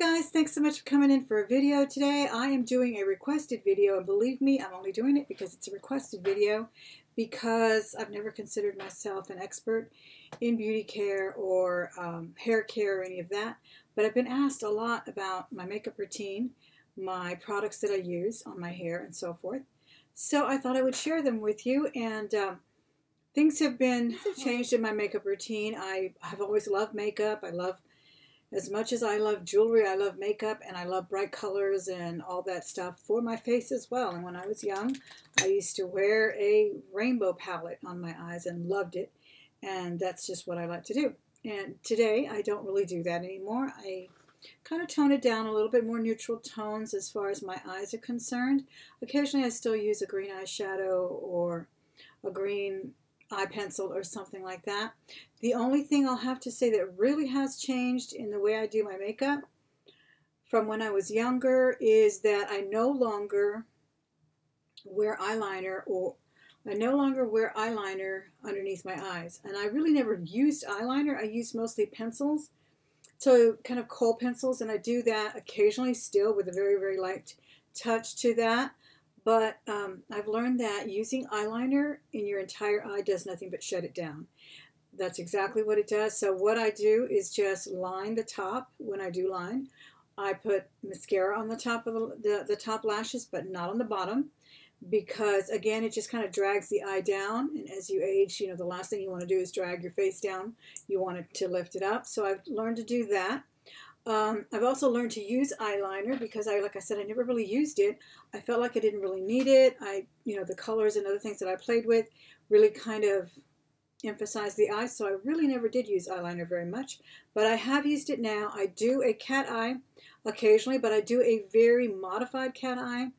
guys, thanks so much for coming in for a video today. I am doing a requested video, and believe me, I'm only doing it because it's a requested video because I've never considered myself an expert in beauty care or hair care or any of that, but I've been asked a lot about my makeup routine, my products that I use on my hair and so forth. So I thought I would share them with you, and things have changed in my makeup routine. I have always loved makeup. As much as I love jewelry, I love makeup, and I love bright colors and all that stuff for my face as well. And when I was young, I used to wear a rainbow palette on my eyes and loved it. And that's just what I like to do. And today, I don't really do that anymore. I kind of tone it down a little bit, more neutral tones as far as my eyes are concerned. Occasionally, I still use a green eyeshadow or a green eye pencil or something like that. The only thing I'll have to say that really has changed in the way I do my makeup from when I was younger is that I no longer wear eyeliner underneath my eyes. And I really never used eyeliner. I used mostly pencils, so kind of kohl pencils, and I do that occasionally still with a very, very light touch to that. But I've learned that using eyeliner in your entire eye does nothing but shut it down. That's exactly what it does. So what I do is just line the top. When I do line, I put mascara on the top of the top lashes, but not on the bottom, because again, it just kind of drags the eye down. And as you age, the last thing you want to do is drag your face down. You want it to lift it up. So I've learned to do that. I've also learned to use eyeliner because like I said, I never really used it. I felt like I didn't really need it. The colors and other things that I played with really kind of emphasized the eye, so I really never did use eyeliner very much. But I have used it now. I do a cat eye occasionally, but I do a very modified cat eye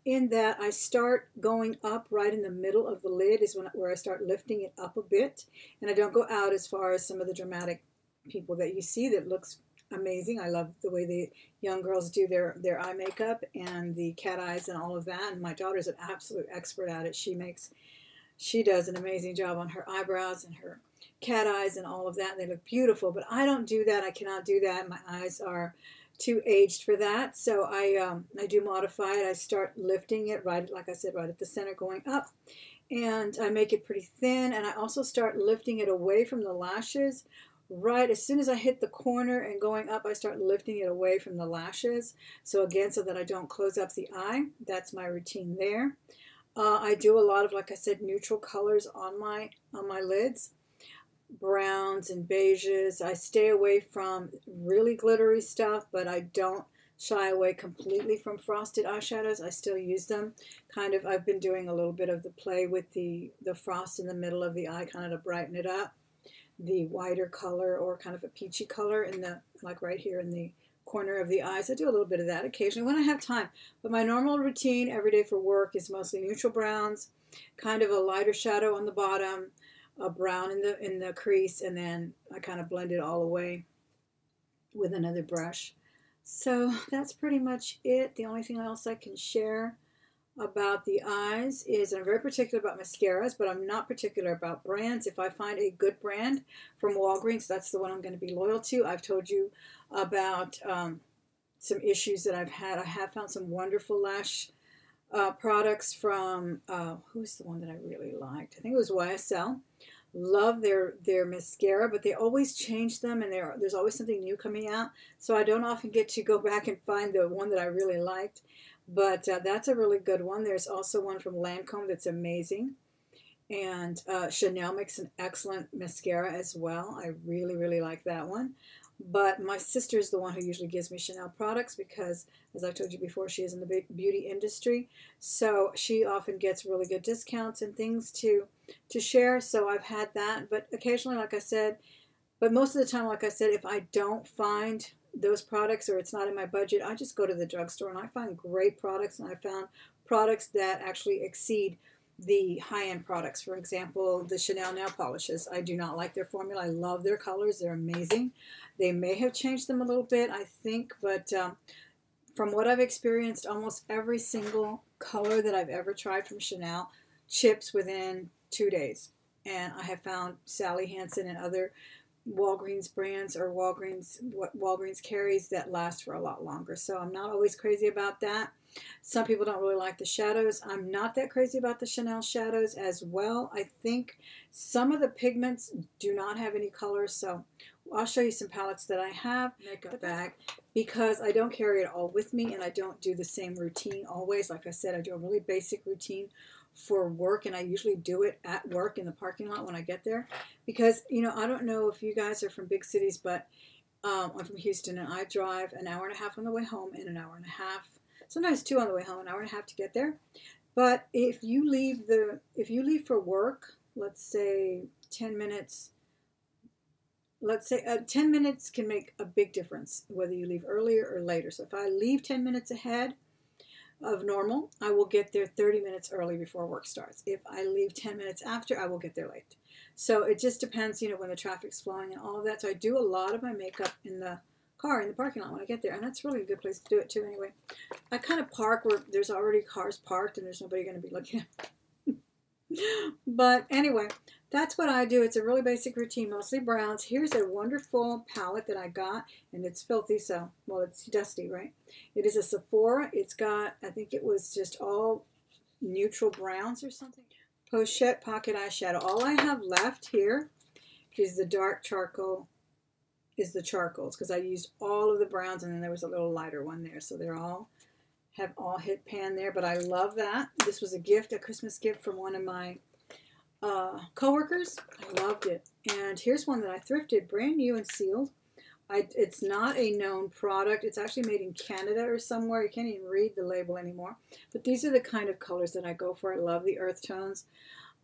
in that I start going up right in the middle of the lid is where I start lifting it up a bit, and I don't go out as far as some of the dramatic people that you see that looks amazing. I love the way the young girls do their eye makeup and the cat eyes and all of that. And my daughter's an absolute expert at it. She does an amazing job on her eyebrows and her cat eyes and all of that. And they look beautiful, but I don't do that. I cannot do that. My eyes are too aged for that. So I do modify it. I start lifting it right, like I said, right at the center going up. And I make it pretty thin. And I also start lifting it away from the lashes. Right as soon as I hit the corner and going up, I start lifting it away from the lashes. So again, so that I don't close up the eye. That's my routine there. I do a lot of, like I said, neutral colors on my lids, browns and beiges. I stay away from really glittery stuff, but I don't shy away completely from frosted eyeshadows. I still use them. I've been doing a little bit of the play with the frost in the middle of the eye, kind of to brighten it up. The whiter color or kind of a peachy color in like right here in the corner of the eyes. I do a little bit of that occasionally when I have time. But my normal routine every day for work is mostly neutral browns, kind of a lighter shadow on the bottom, a brown in the crease, and then I kind of blend it all away with another brush. So that's pretty much it. The only thing else I can share about the eyes is I'm very particular about mascaras, but I'm not particular about brands. If I find a good brand from Walgreens, that's the one I'm going to be loyal to. I've told you about some issues that I've had. I have found some wonderful lash products from, who's the one that I really liked? I think it was YSL. Love their mascara, but they always change them, and there's always something new coming out. So I don't often get to go back and find the one that I really liked. But that's a really good one. There's also one from Lancome that's amazing. And Chanel makes an excellent mascara as well. I really, really like that one. But my sister is the one who usually gives me Chanel products because, as I told you before, she is in the beauty industry. So she often gets really good discounts and things to share. So I've had that. But occasionally, like I said, but most of the time, like I said, if I don't find those products or it's not in my budget, I just go to the drugstore and I find great products, and I found products that actually exceed the high-end products. For example, the Chanel nail polishes. I do not like their formula. I love their colors. They're amazing. They may have changed them a little bit, I think, but from what I've experienced, almost every single color that I've ever tried from Chanel chips within 2 days. And I have found Sally Hansen and other Walgreens brands or what Walgreens carries that last for a lot longer. So I'm not always crazy about that. Some people don't really like the shadows. I'm not that crazy about the Chanel shadows as well. I think some of the pigments do not have any color, so I'll show you some palettes that I have makeup bag because I don't carry it all with me and I don't do the same routine always. Like I said, I do a really basic routine for work, and I usually do it at work in the parking lot when I get there because, you know, I don't know if you guys are from big cities, but I'm from Houston and I drive an hour and a half on the way home and an hour and a half, sometimes 2 on the way home, an hour and a half to get there. But if you leave for work, let's say 10 minutes, 10 minutes can make a big difference whether you leave earlier or later. So if I leave 10 minutes ahead of normal, I will get there 30 minutes early before work starts. If I leave 10 minutes after, I will get there late. So it just depends, you know, when the traffic's flowing and all of that. So I do a lot of my makeup in the car, in the parking lot when I get there, and that's really a good place to do it too anyway. I kind of park where there's already cars parked and there's nobody going to be looking at me. But anyway, that's what I do. It's a really basic routine, mostly browns. Here's a wonderful palette that I got, and it's filthy, so, well, it's dusty, right? It is a Sephora. It's got, I think it was just all neutral browns or something. Pochette Pocket Eyeshadow. All I have left here is the dark charcoal, is the charcoals, because I used all of the browns, and then there was a little lighter one there, so they're all, have all hit pan there, but I love that. This was a gift, a Christmas gift from one of my co-workers. I loved it. And here's one that I thrifted, brand new and sealed. It's not a known product. It's actually made in Canada or somewhere. You can't even read the label anymore. But these are the kind of colors that I go for. I love the earth tones.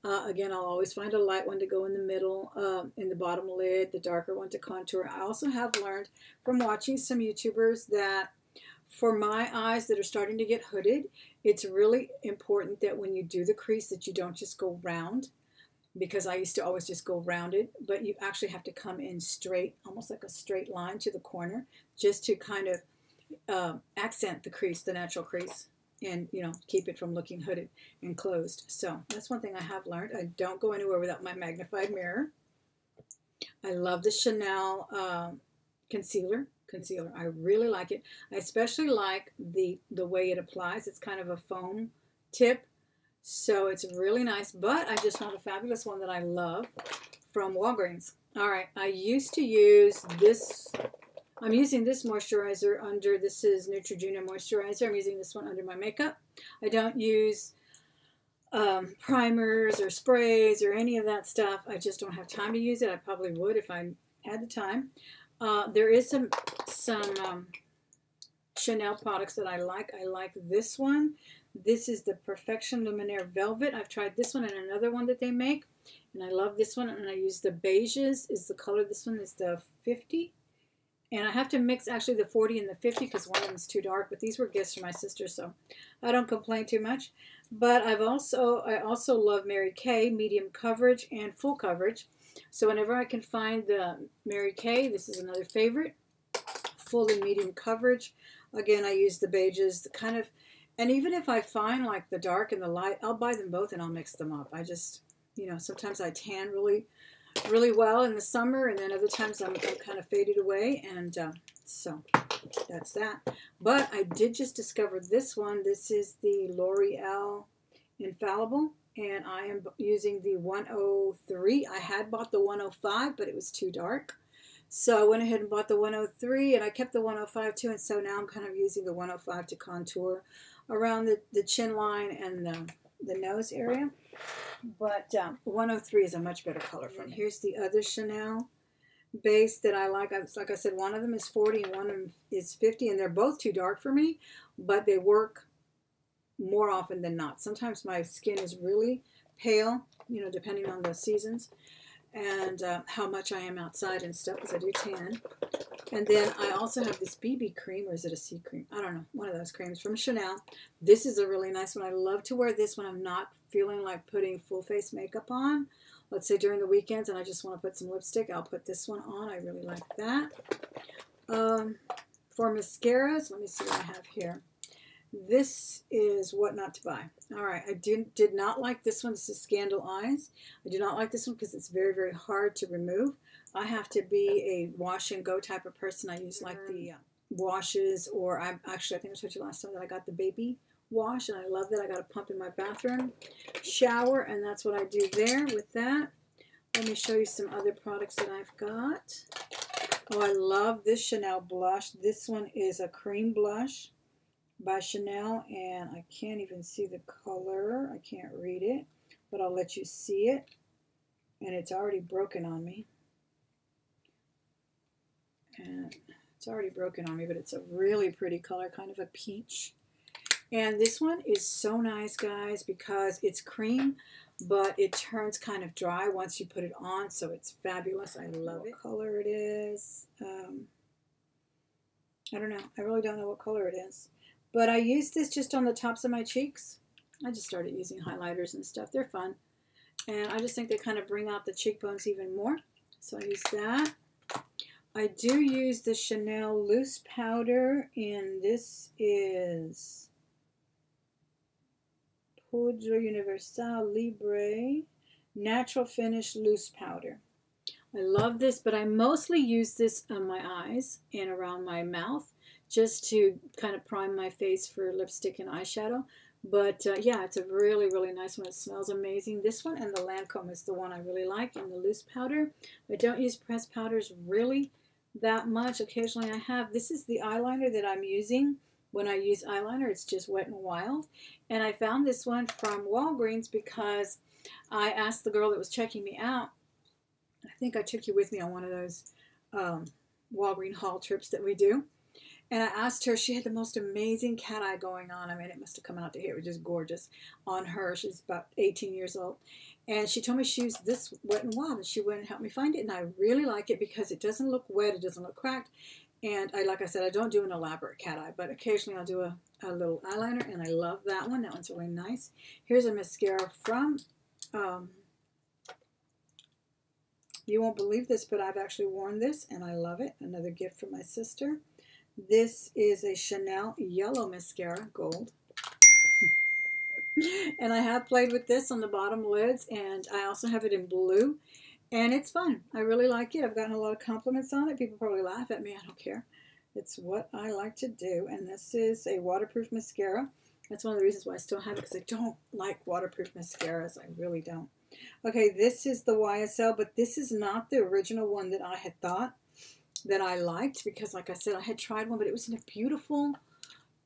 Again, I'll always find a light one to go in the middle, in the bottom lid, the darker one to contour. I also have learned from watching some YouTubers that for my eyes that are starting to get hooded, it's really important that when you do the crease that you don't just go round, because I used to always just go rounded, but you actually have to come in straight, almost like a straight line to the corner, just to kind of accent the crease, the natural crease, and, you know, keep it from looking hooded and closed. So that's one thing I have learned. I don't go anywhere without my magnified mirror. I love the Chanel concealer. I really like it. I especially like the way it applies. It's kind of a foam tip, so it's really nice. But I just found a fabulous one that I love from Walgreens. All right, I used to use this. I'm using this moisturizer under, this is Neutrogena moisturizer. I'm using this one under my makeup. I don't use primers or sprays or any of that stuff. I just don't have time to use it. I probably would if I had the time. There is some Chanel products that I like. I like this one. This is the Perfection Luminaire Velvet. I've tried this one and another one that they make, and I love this one. And I use the beiges is the color. This one is the 50. And I have to mix actually the 40 and the 50 because one of them is too dark. But these were gifts from my sister, so I don't complain too much. But I also love Mary Kay, medium coverage and full coverage. So whenever I can find the Mary Kay, this is another favorite, full and medium coverage. Again, I use the beiges, the kind of, and even if I find like the dark and the light, I'll buy them both and I'll mix them up. I just, you know, sometimes I tan really well in the summer, and then other times I'm kind of faded away, and so that's that. But I did just discover this one. This is the L'Oreal Infallible, and I am using the 103. I had bought the 105, but it was too dark. So I went ahead and bought the 103, and I kept the 105 too, and so now I'm kind of using the 105 to contour around the chin line and the nose area. But 103 is a much better color for me. Here's the other Chanel base that I like. Like I said, one of them is 40 and one of them is 50, and they're both too dark for me, but they work more often than not. Sometimes my skin is really pale, you know, depending on the seasons and how much I am outside and stuff, because I do tan. And then I also have this BB cream, or is it a C cream? I don't know, one of those creams from Chanel. This is a really nice one. I love to wear this when I'm not feeling like putting full face makeup on. Let's say during the weekends and I just want to put some lipstick, I'll put this one on. I really like that. For mascaras, let me see what I have here. This is what not to buy. All right, I did not like this one. This is Scandal Eyes. I do not like this one because it's very, very hard to remove. I have to be a wash and go type of person. I use like the washes, or I think I told you last time that I got the baby wash, and I love that. I got a pump in my bathroom shower, and that's what I do there with that. Let me show you some other products that I've got. Oh, I love this Chanel blush. This one is a cream blush by Chanel, and I can't even see the color. I can't read it, but I'll let you see it. And it's already broken on me. And it's already broken on me, but it's a really pretty color, kind of a peach. And this one is so nice, guys, because it's cream, but it turns kind of dry once you put it on, so it's fabulous. I love it. What color it is. I don't know. I really don't know what color it is. But I use this just on the tops of my cheeks. I just started using highlighters and stuff. They're fun. And I just think they kind of bring out the cheekbones even more. So I use that. I do use the Chanel loose powder, and this is Poudre Universal Libre Natural Finish Loose Powder. I love this, but I mostly use this on my eyes and around my mouth just to kind of prime my face for lipstick and eyeshadow. But yeah, it's a really, really nice one. It smells amazing. This one and the Lancome is the one I really like, and the loose powder. I don't use pressed powders really that much. Occasionally I have. This is the eyeliner that I'm using. When I use eyeliner, it's just Wet n Wild. And I found this one from Walgreens because I asked the girl that was checking me out. I think I took you with me on one of those Walgreens haul trips that we do. And I asked her, she had the most amazing cat eye going on. I mean, it must have come out to here. It was just gorgeous on her. She's about 18 years old. And she told me she used this Wet n Wild, and she went and helped me find it. And I really like it because it doesn't look wet. It doesn't look cracked. And like I said, I don't do an elaborate cat eye, but occasionally I'll do a little eyeliner, and I love that one. That one's really nice. Here's a mascara from, you won't believe this, but I've actually worn this, and I love it. Another gift from my sister. This is a Chanel Yellow Mascara, gold. And I have played with this on the bottom lids, and I also have it in blue. And it's fun. I really like it. I've gotten a lot of compliments on it. People probably laugh at me. I don't care. It's what I like to do. And this is a waterproof mascara. That's one of the reasons why I still have it, because I don't like waterproof mascaras. I really don't. Okay, this is the YSL, but this is not the original one that I had thought that I liked, because like I said, I had tried one, but it was in a beautiful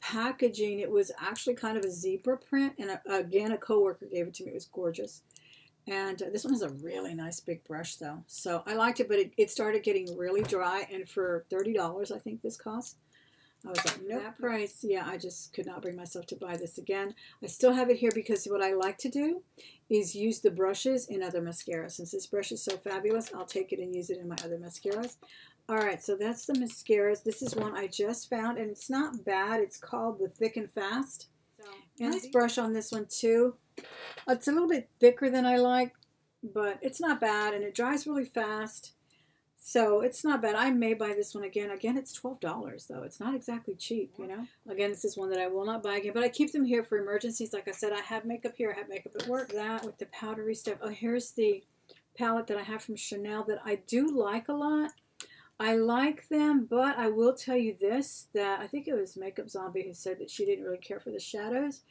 packaging. It was actually kind of a zebra print, and again, a coworker gave it to me. It was gorgeous. And this one has a really nice big brush though, so I liked it, but it started getting really dry, and for $30 I think this cost, I was like, nope. That price, yeah, I just could not bring myself to buy this again. I still have it here because what I like to do is use the brushes in other mascaras. Since this brush is so fabulous, I'll take it and use it in my other mascaras. Alright, so that's the mascaras. This is one I just found, and it's not bad. It's called the Thick and Fast. Nice brush on this one too. It's a little bit thicker than I like, but it's not bad, and it dries really fast. So it's not bad. I may buy this one again. Again, it's $12 though. It's not exactly cheap, you know. Again, this is one that I will not buy again, but I keep them here for emergencies. Like I said, I have makeup here. I have makeup at work. That with the powdery stuff. Oh, here's the palette that I have from Chanel that I do like a lot. I like them, but I will tell you this, that I think it was Makeup Zombie who said that she didn't really care for the shadows.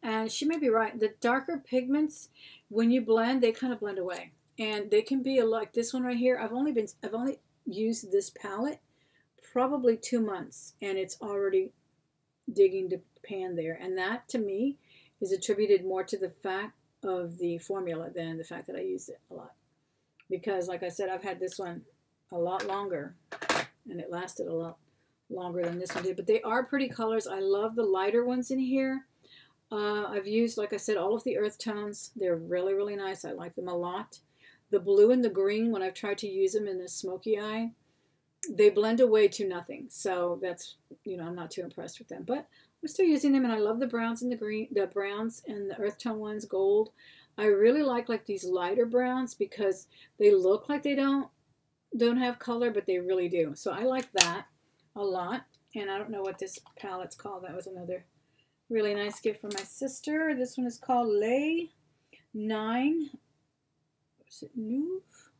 And she may be right. The darker pigments, when you blend, they kind of blend away. And they can be like this one right here. I've only used this palette probably 2 months, and it's already digging the pan there. And that, to me, is attributed more to the fact of the formula than the fact that I use it a lot. Because, like I said, I've had this one a lot longer, and it lasted a lot longer than this one did. But they are pretty colors. I love the lighter ones in here. I've used, like I said, all of the earth tones. They're really, really nice. I like them a lot. The blue and the green, when I've tried to use them in a smoky eye, they blend away to nothing. So that's, you know, I'm not too impressed with them. But I'm still using them, and I love the browns and the green, the browns and the earth tone ones, gold. I really like these lighter browns because they look like they don't have color, but they really do. So I like that a lot. And I don't know what this palette's called. That was another Really nice gift for my sister. This one is called Les 9. Is it Neuf?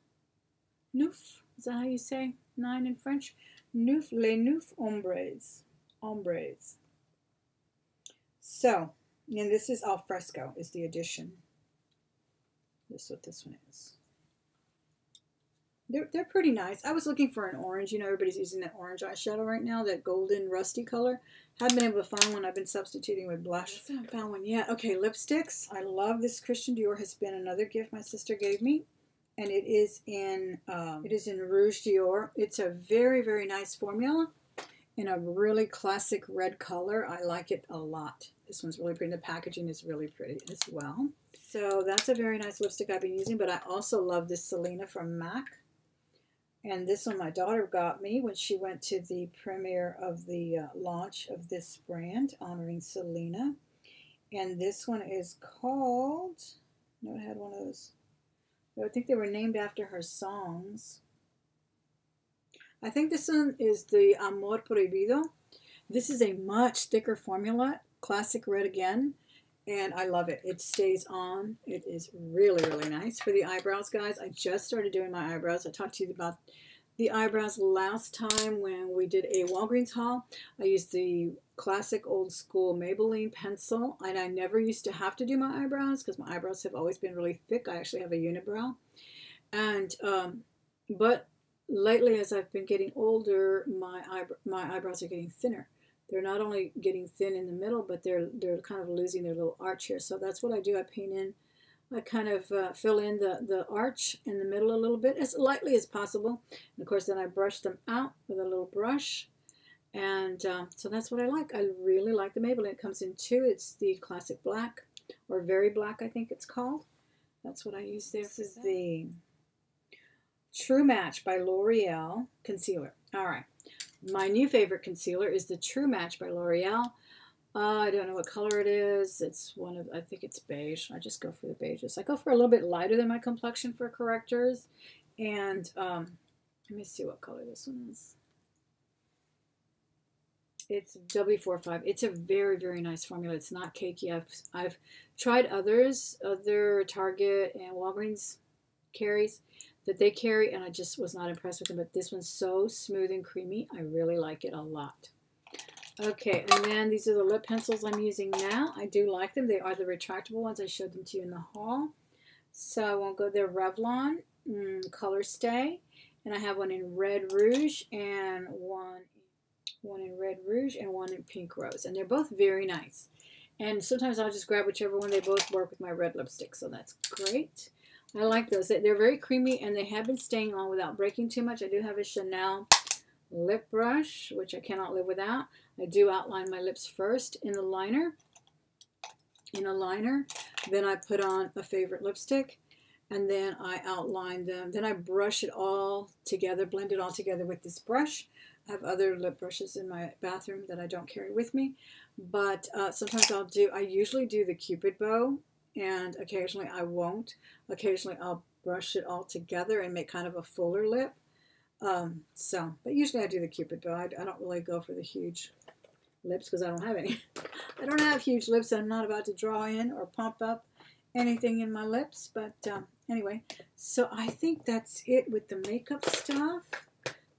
Neuf? Is that how you say 9 in French? Neuf, Les Neuf Ombres. Ombres. So, and this is al fresco, is the edition. This is what this one is. They're pretty nice. I was looking for an orange. You know, everybody's using that orange eyeshadow right now, that golden rusty color. Haven't been able to find one. I've been substituting with blush. I haven't found one yet. Okay, lipsticks. I love this. Christian Dior has been another gift my sister gave me, and it is in Rouge Dior. It's a very, very nice formula in a really classic red color. I like it a lot. This one's really pretty. The packaging is really pretty as well. So that's a very nice lipstick I've been using, but I also love this Selena from MAC. And this one my daughter got me when she went to the premiere of the launch of this brand, honoring Selena. And this one is called, no, it had one of those. I think they were named after her songs. I think this one is the Amor Prohibido. This is a much thicker formula, classic red again. And I love it. It stays on. It is really, really nice. For the eyebrows, guys, I just started doing my eyebrows. I talked to you about the eyebrows last time when we did a Walgreens haul. I used the classic old school Maybelline pencil. And I never used to have to do my eyebrows because my eyebrows have always been really thick. I actually have a unibrow. And, but lately as I've been getting older, my eyebrows are getting thinner. They're not only getting thin in the middle, but they're kind of losing their little arch here. So that's what I do. I paint in, I kind of fill in the arch in the middle a little bit, as lightly as possible. And of course, then I brush them out with a little brush. And so that's what I like. I really like the Maybelline. It comes in two. It's the classic black, or very black, I think it's called. That's what I use there. This is the True Match by L'Oreal concealer. All right. My new favorite concealer is the True Match by L'Oreal. I don't know what color it is. It's one of, I think it's beige. I just go for the beiges. I go for a little bit lighter than my complexion for correctors. And let me see what color this one is. It's W45. It's a very, very nice formula. It's not cakey. I've tried others, other Target and Walgreens carries that they carry, and I just was not impressed with them. But this one's so smooth and creamy. I really like it a lot. Okay, and then these are the lip pencils I'm using now. I do like them. They are the retractable ones. I showed them to you in the haul. So I won't go there. Revlon Color Stay, and I have one in Red Rouge and one in Red Rouge and one in Pink Rose, and they're both very nice. And sometimes I'll just grab whichever one. They both work with my red lipstick, so that's great. I like those. They're very creamy, and they have been staying on without breaking too much. I do have a Chanel lip brush, which I cannot live without. I do outline my lips first in a liner. Then I put on a favorite lipstick, and then I outline them. Then I brush it all together, blend it all together with this brush. I have other lip brushes in my bathroom that I don't carry with me, but sometimes I usually do the Cupid bow, and occasionally I won't. Occasionally I'll brush it all together and make kind of a fuller lip. But usually I do the Cupid bow. I don't really go for the huge lips because I don't have any. I don't have huge lips. I'm not about to draw in or pump up anything in my lips. But anyway, so I think that's it with the makeup stuff.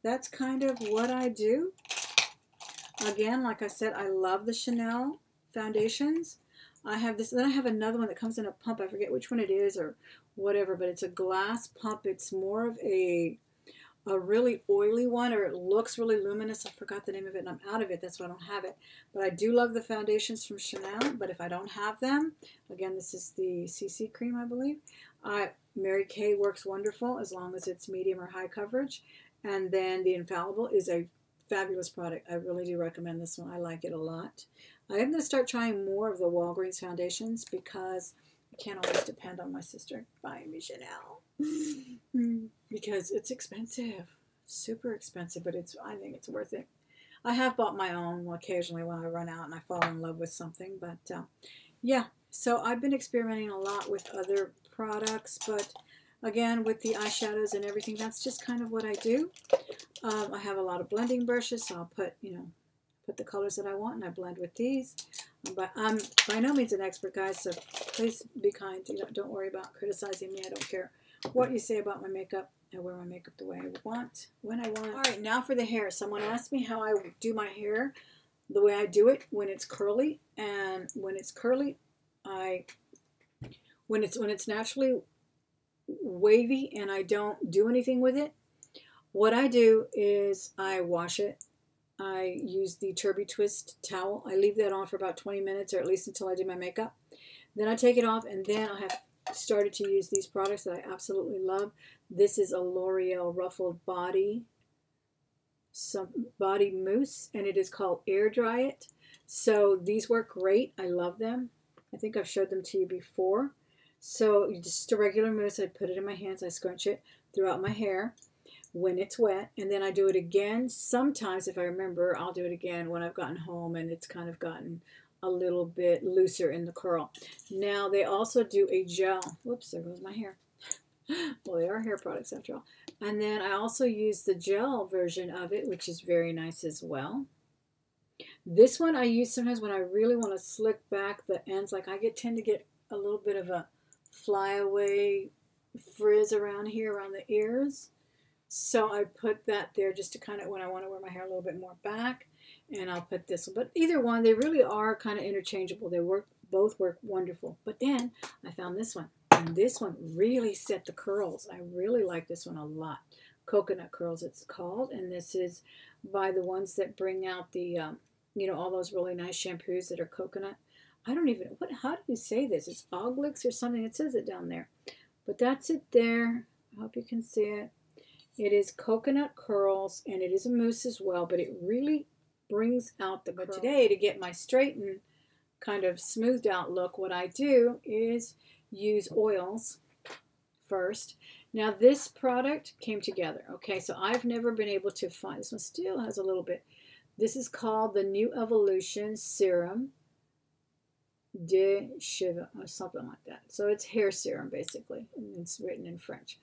That's kind of what I do. Again, like I said, I love the Chanel foundations. I have this, then I have another one that comes in a pump. I forget which one it is or whatever, but it's a glass pump. It's more of a really oily one, or it looks really luminous. I forgot the name of it, and I'm out of it. That's why I don't have it. But I do love the foundations from Chanel, but if I don't have them, again, this is the CC cream, I believe. Mary Kay works wonderful as long as it's medium or high coverage. And then the Infallible is a fabulous product. I really do recommend this one. I like it a lot. I am going to start trying more of the Walgreens foundations because I can't always depend on my sister buying me Chanel because it's expensive, super expensive, but I think it's worth it. I have bought my own occasionally when I run out and I fall in love with something, but yeah, so I've been experimenting a lot with other products, but again, with the eyeshadows and everything, that's just kind of what I do. I have a lot of blending brushes, so I'll put the colors that I want, and I blend with these. But I'm by no means an expert, guys, so please be kind. Don't worry about criticizing me. I don't care what you say about my makeup. I wear my makeup the way I want, when I want. All right, now for the hair. Someone asked me how I do my hair, the way I do it when it's curly. And when it's curly, when it's naturally wavy and I don't do anything with it, what I do is I wash it. I use the Turby Twist towel. I leave that on for about 20 minutes, or at least until I do my makeup. Then I take it off, and then I have started to use these products that I absolutely love. This is a L'Oreal Ruffled Body Mousse, and it is called Air Dry It. So these work great. I love them. I think I've showed them to you before. So just a regular mousse. I put it in my hands. I scrunch it throughout my hair when it's wet, and then I do it again. Sometimes, if I remember, I'll do it again when I've gotten home and it's kind of gotten a little bit looser in the curl. Now, they also do a gel. Whoops, there goes my hair. Well, they are hair products after all. And then I also use the gel version of it, which is very nice as well. This one I use sometimes when I really want to slick back the ends. Like I tend to get a little bit of a flyaway frizz around here, around the ears. So I put that there just to kind of, when I want to wear my hair a little bit more back, and I'll put this one. But either one, they really are kind of interchangeable. They both work wonderful. But then I found this one, and this one really set the curls. I really like this one a lot. Coconut Curls, it's called, and this is by the ones that bring out the, all those really nice shampoos that are coconut. I don't even, how do you say this? It's Oglix or something. It says it down there. But that's it there. I hope you can see it. It is Coconut Curls, and it is a mousse as well, but it really brings out the curl. But today, to get my straightened, kind of smoothed out look, what I do is use oils first. Now, this product came together, okay? So I've never been able to find, this one still has a little bit. This is called the New Evolution Serum de Cheveux, or something like that. So it's hair serum, basically, and it's written in French.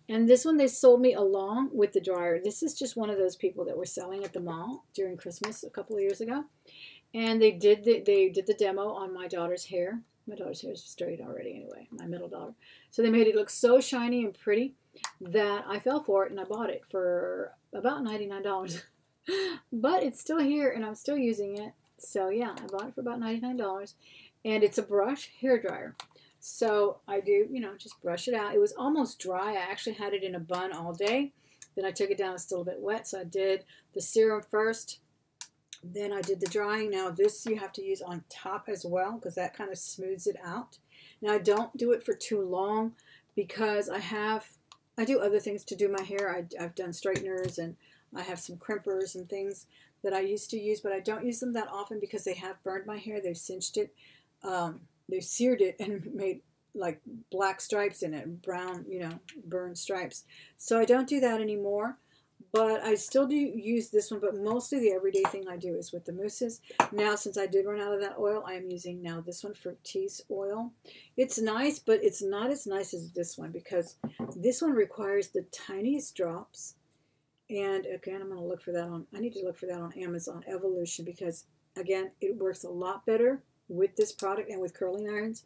And this one they sold me along with the dryer. This is just one of those people that were selling at the mall during Christmas a couple of years ago. And they did the demo on my daughter's hair. My daughter's hair is straight already anyway, my middle daughter. So they made it look so shiny and pretty that I fell for it and I bought it for about $99. But it's still here and I'm still using it. So yeah, I bought it for about $99. And it's a brush hair dryer. So I do, just brush it out. It was almost dry. I actually had it in a bun all day. Then I took it down. It's still a bit wet. So I did the serum first. Then I did the drying. Now this you have to use on top as well because that kind of smooths it out. Now I don't do it for too long because I do other things to do my hair. I've done straighteners and I have some crimpers and things that I used to use, but I don't use them that often because they have burned my hair. They've cinched it. They've seared it and made like black stripes in it, brown, burned stripes. So I don't do that anymore, but I still do use this one, but mostly the everyday thing I do is with the mousses. Now, since I did run out of that oil, I am using now this one, Fructis oil. It's nice, but it's not as nice as this one because this one requires the tiniest drops. And again, I'm going to look for that I need to look for that on Amazon, Evolution, because again, it works a lot better with this product and with curling irons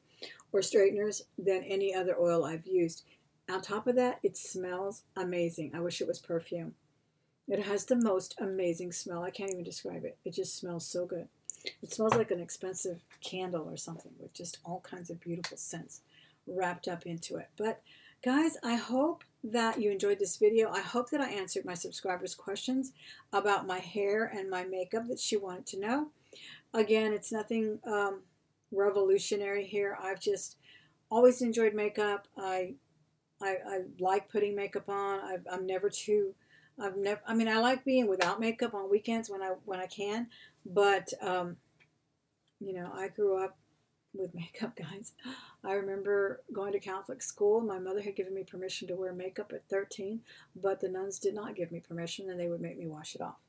or straighteners than any other oil I've used. On top of that, it smells amazing. I wish it was perfume. It has the most amazing smell. I can't even describe it. It just smells so good. It smells like an expensive candle or something with just all kinds of beautiful scents wrapped up into it. But guys, I hope that you enjoyed this video. I hope that I answered my subscribers' questions about my hair and my makeup that she wanted to know. Again, it's nothing revolutionary here. I've just always enjoyed makeup. I like putting makeup on. I like being without makeup on weekends when I can. But I grew up with makeup, guys. I remember going to Catholic school. My mother had given me permission to wear makeup at 13, but the nuns did not give me permission, and they would make me wash it off.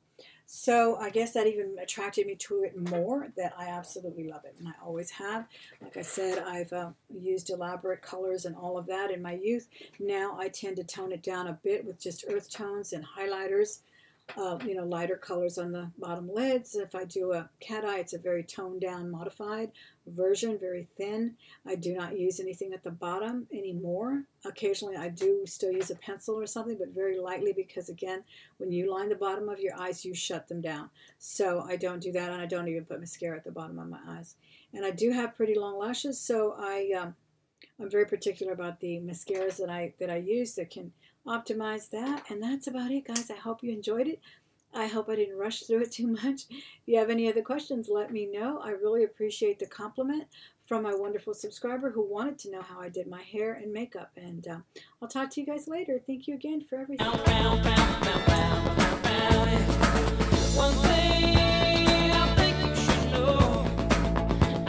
So I guess that even attracted me to it more, that I absolutely love it. And I always have. Like I said, I've used elaborate colors and all of that in my youth. Now I tend to tone it down a bit with just earth tones and highlighters. lighter colors on the bottom lids. If I do a cat eye, it's a very toned down, modified version, very thin. I do not use anything at the bottom anymore. Occasionally I do still use a pencil or something, but very lightly, because again, when you line the bottom of your eyes, you shut them down. So I don't do that, and I don't even put mascara at the bottom of my eyes. And I do have pretty long lashes, so I'm very particular about the mascaras that I use that can optimize that. And that's about it, guys. I hope you enjoyed it. I hope I didn't rush through it too much. If you have any other questions, let me know. I really appreciate the compliment from my wonderful subscriber who wanted to know how I did my hair and makeup. And I'll talk to you guys later. Thank you again for everything.